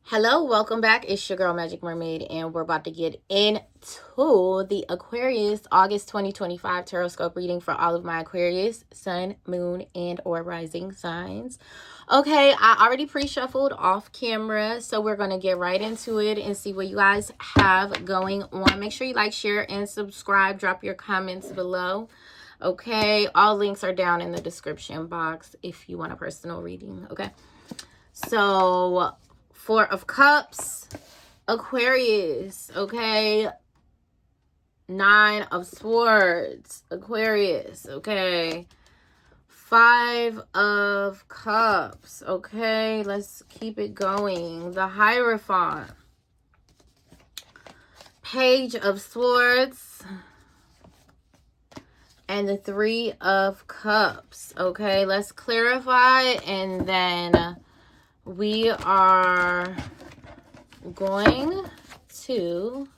Hello, welcome back. It's your girl Magic Mermaid, and we're about to get into the Aquarius August 2025 Tarotscope reading for all of my Aquarius, Sun, Moon, and or Rising signs. Okay, I already pre-shuffled off camera, so we're going to get right into it and see what you guys have going on. Make sure you like, share, and subscribe. Drop your comments below. Okay, all links are down in the description box if you want a personal reading. Okay, so Four of Cups, Aquarius, okay? Nine of Swords, Aquarius, okay? Five of Cups, okay? Let's keep it going. The Hierophant, Page of Swords, and the Three of Cups, okay? Let's clarify, and then we are going to,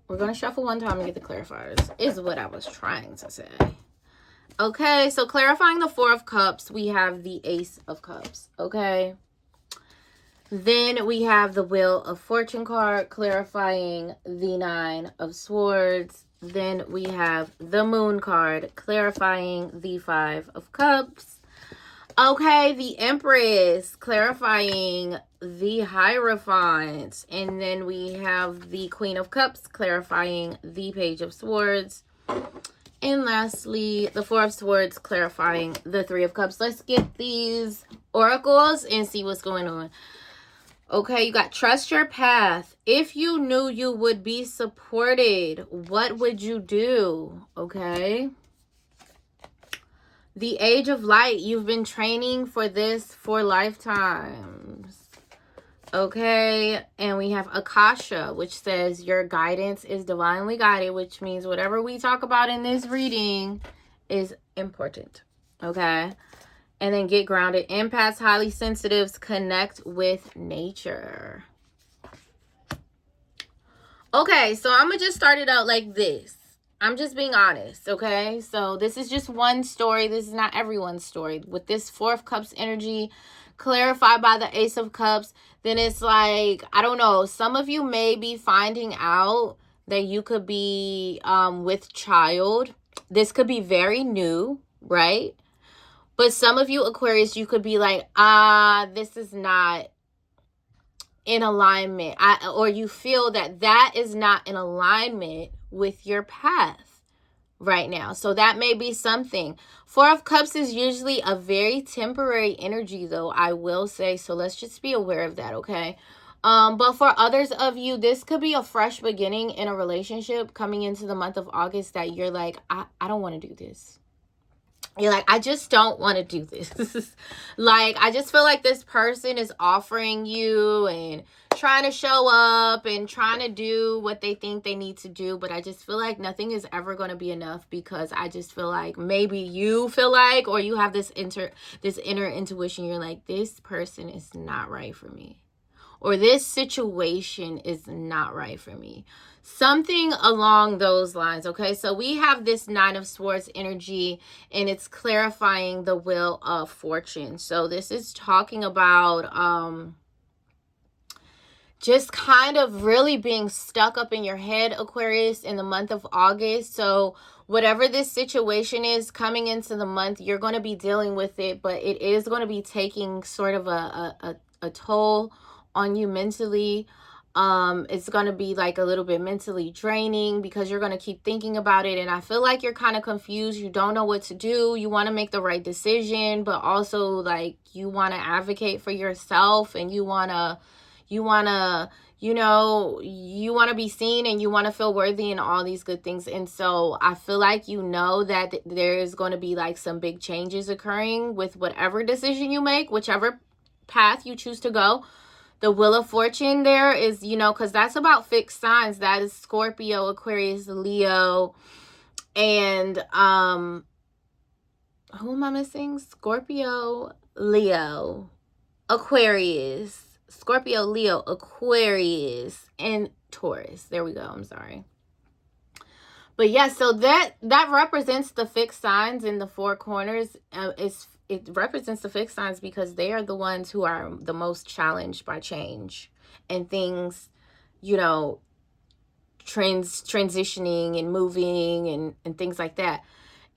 we're going to shuffle one time and get the clarifiers, is what I was trying to say. Okay, so clarifying the Four of Cups, we have the Ace of Cups, okay? Then we have the Wheel of Fortune card, clarifying the Nine of Swords. Then we have the Moon card, clarifying the Five of Cups. Okay, the Empress, clarifying the Hierophant. And then we have the Queen of Cups, clarifying the Page of Swords. And lastly, the Four of Swords, clarifying the Three of Cups. Let's get these oracles and see what's going on. Okay, you got trust your path. If you knew you would be supported, what would you do? Okay. The Age of Light, you've been training for this for lifetimes. Okay, and we have Akasha, which says your guidance is divinely guided, which means whatever we talk about in this reading is important. Okay, and then get grounded. Empaths, highly sensitives, connect with nature. Okay, so I'm going to just start it out like this. I'm just being honest, okay? So this is just one story. This is not everyone's story. With this Four of Cups energy clarified by the Ace of Cups, then it's like, I don't know, some of you may be finding out that you could be with child. This could be very new, right? But some of you Aquarius, you could be like, this is not in alignment. Or you feel that that is not in alignment with your path right now. So that may be something. Four of Cups is usually a very temporary energy, though, I will say. So let's just be aware of that, okay? But for others of you, this could be a fresh beginning in a relationship coming into the month of August that you're like, I don't want to do this. You're like, I just don't want to do this. Like, I just feel like this person is offering you and trying to show up and trying to do what they think they need to do. But I just feel like nothing is ever going to be enough, because I just feel like maybe you feel like, or you have this inner intuition. You're like, this person is not right for me, or this situation is not right for me. Something along those lines, okay? So we have this Nine of Swords energy, and it's clarifying the Wheel of Fortune. So this is talking about just kind of really being stuck up in your head, Aquarius, in the month of August. So whatever this situation is coming into the month, you're going to be dealing with it, but it is going to be taking sort of a toll on you mentally. It's going to be like a little bit mentally draining, because you're going to keep thinking about it. And I feel like you're kind of confused. You don't know what to do. You want to make the right decision, but also like you want to advocate for yourself, and you want to be seen, and you want to feel worthy and all these good things. And so I feel like that there is going to be like some big changes occurring with whatever decision you make, whichever path you choose to go. The Wheel of Fortune there is, because that's about fixed signs. That is Scorpio, Aquarius, Leo, and who am I missing? Scorpio, Leo, Aquarius, Scorpio, Leo, Aquarius, and Taurus. There we go. I'm sorry. But yeah, so that represents the fixed signs in the four corners. it represents the fixed signs because they are the ones who are the most challenged by change and things, you know, transitioning and moving and things like that.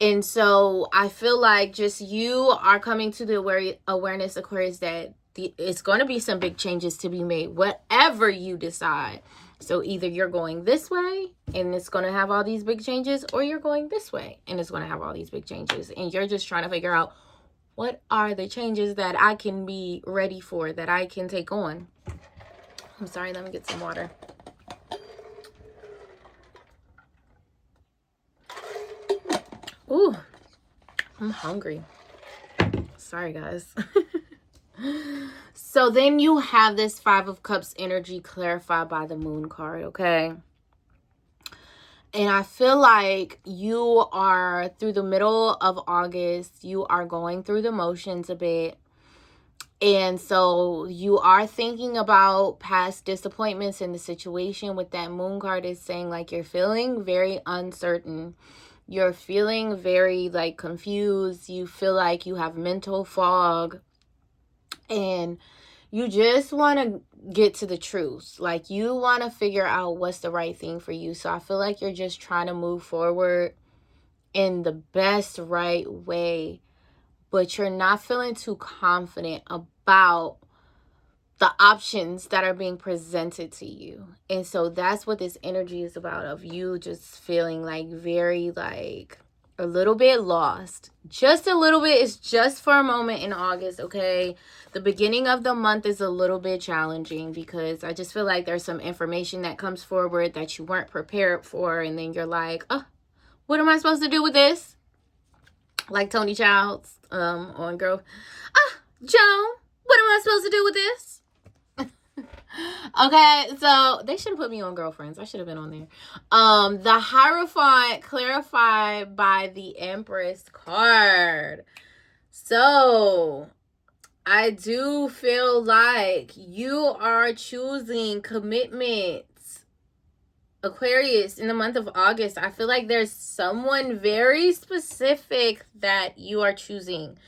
And so I feel like just you are coming to the awareness, Aquarius, that it's going to be some big changes to be made, whatever you decide. So either you're going this way and it's going to have all these big changes, or you're going this way and it's going to have all these big changes. And you're just trying to figure out, what are the changes that I can be ready for, that I can take on? I'm sorry, let me get some water. Ooh, I'm hungry. Sorry, guys. So then you have this Five of Cups energy clarified by the Moon card, okay? And I feel like you are, through the middle of August, you are going through the motions a bit. And so you are thinking about past disappointments in the situation. With that Moon card is saying like you're feeling very uncertain. You're feeling very like confused. You feel like you have mental fog. And you just want to get to the truth. Like you want to figure out what's the right thing for you. So I feel like you're just trying to move forward in the best right way, but you're not feeling too confident about the options that are being presented to you. And so that's what this energy is about, of you just feeling like very like a little bit lost. Just a little bit. It's just for a moment in August, okay? The beginning of the month is a little bit challenging because I just feel like there's some information that comes forward that you weren't prepared for, and then you're like, oh, what am I supposed to do with this? Like Tony Childs on Girl. Joan, what am I supposed to do with this? Okay, so they should have put me on Girlfriends. I should have been on there. The Hierophant clarified by the Empress card. So I do feel like you are choosing commitment, Aquarius, in the month of August. I feel like there's someone very specific that you are choosing.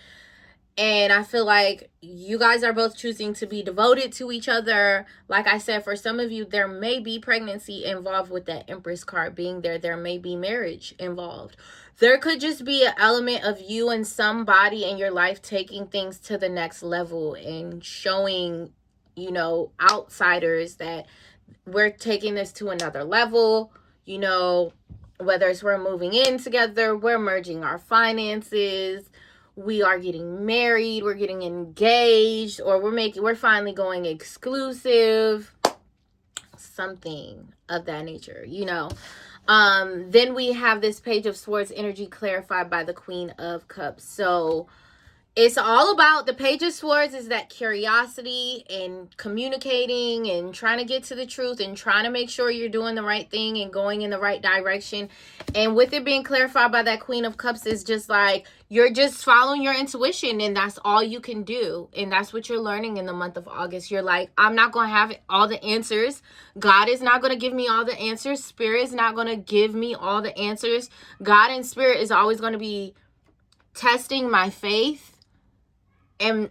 And I feel like you guys are both choosing to be devoted to each other. Like I said, for some of you, there may be pregnancy involved with that Empress card being there. There may be marriage involved. There could just be an element of you and somebody in your life taking things to the next level and showing, you know, outsiders that we're taking this to another level. You know, whether it's we're moving in together, we're merging our finances, we are getting married, we're getting engaged, or we're finally going exclusive, something of that nature, you know. Then we have this Page of Swords energy clarified by the Queen of Cups. So it's all about, the Page of Swords is that curiosity and communicating and trying to get to the truth and trying to make sure you're doing the right thing and going in the right direction. And with it being clarified by that Queen of Cups is just like, you're just following your intuition, and that's all you can do. And that's what you're learning in the month of August. You're like, I'm not going to have all the answers. God is not going to give me all the answers. Spirit is not going to give me all the answers. God and Spirit is always going to be testing my faith and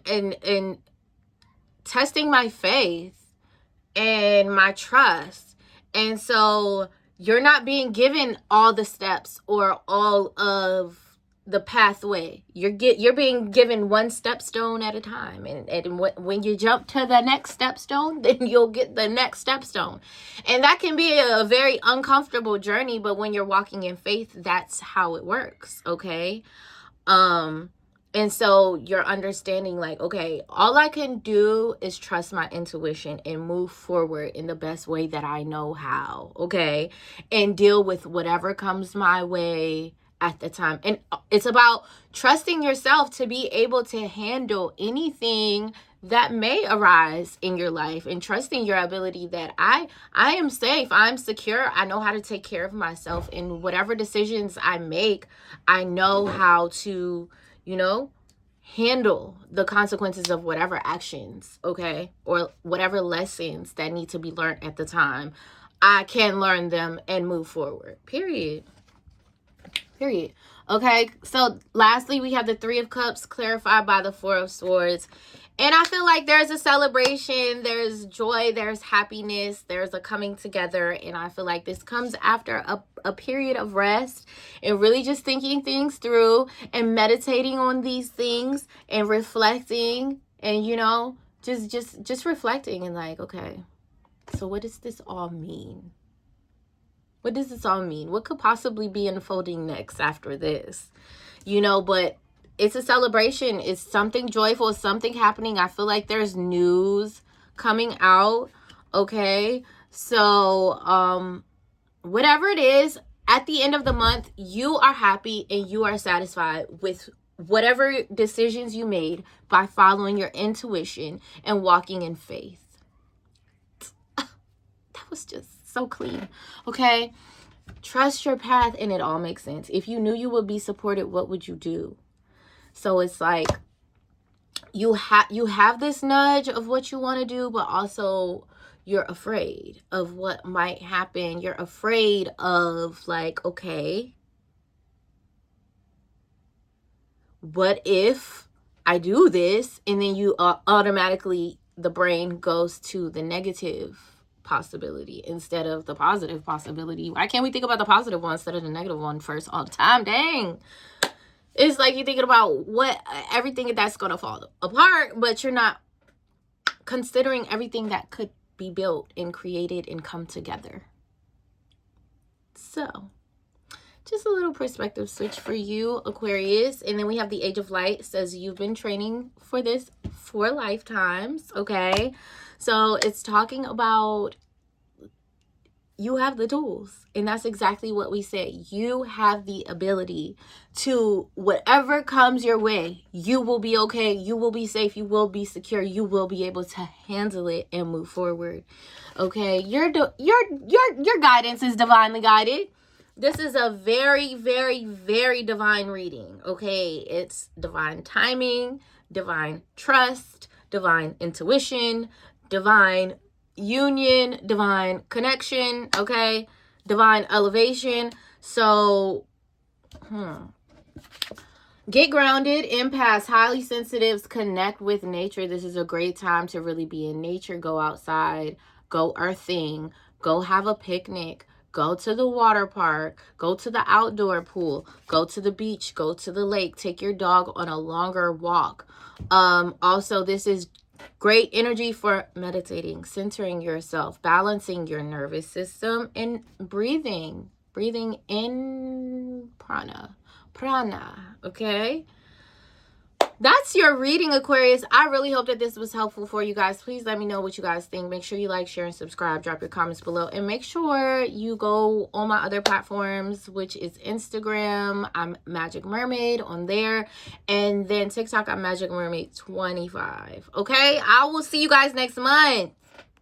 testing my faith and my trust. And so you're not being given all the steps or all of the pathway. You're being given one stepstone at a time, and when you jump to the next stepstone, then you'll get the next stepstone. And that can be a very uncomfortable journey, but when you're walking in faith, that's how it works, okay? And so you're understanding like, okay, all I can do is trust my intuition and move forward in the best way that I know how, okay? And deal with whatever comes my way at the time. And it's about trusting yourself to be able to handle anything that may arise in your life, and trusting your ability that I am safe, I'm secure, I know how to take care of myself, and whatever decisions I make, I know how to, you know, handle the consequences of whatever actions, okay, or whatever lessons that need to be learned at the time. I can learn them and move forward, period. Period. Okay, so lastly, we have the Three of Cups clarified by the Four of Swords. And I feel like there's a celebration, there's joy, there's happiness, there's a coming together. And I feel like this comes after a period of rest and really just thinking things through and meditating on these things and reflecting and, you know, just reflecting and like, okay, so what does this all mean? What does this all mean? What could possibly be unfolding next after this? You know, but it's a celebration. It's something joyful. It's something happening. I feel like there's news coming out. Okay. So, whatever it is, at the end of the month, you are happy and you are satisfied with whatever decisions you made by following your intuition and walking in faith. That was just so clean. Okay. Trust your path and it all makes sense. If you knew you would be supported, what would you do? So it's like you have this nudge of what you want to do, but also you're afraid of what might happen. You're afraid of like, okay, what if I do this? And then you automatically, the brain goes to the negative possibility instead of the positive possibility. Why can't we think about the positive one instead of the negative one first all the time? Dang. It's like you're thinking about what everything that's going to fall apart, but you're not considering everything that could be built and created and come together. So, just a little perspective switch for you, Aquarius. And then we have the Age of Light. It says you've been training for this for lifetimes, okay? So, it's talking about you have the tools, and that's exactly what we say. You have the ability to, whatever comes your way, you will be okay, you will be safe, you will be secure, you will be able to handle it and move forward. Okay, your guidance is divinely guided. This is a very, very, very divine reading. Okay, it's divine timing, divine trust, divine intuition, divine union, divine connection, okay, divine elevation. So get grounded, empaths, highly sensitives, connect with nature. This is a great time to really be in nature. Go outside, go earthing, go have a picnic, go to the water park, go to the outdoor pool, go to the beach, go to the lake, take your dog on a longer walk. Also, this is great energy for meditating, centering yourself, balancing your nervous system, and breathing in prana, okay? That's your reading, Aquarius. I really hope that this was helpful for you guys. Please let me know what you guys think. Make sure you like, share, and subscribe. Drop your comments below. And make sure you go on my other platforms, which is Instagram. I'm Magic Mermaid on there. And then TikTok, I'm Magic Mermaid 25. Okay? I will see you guys next month.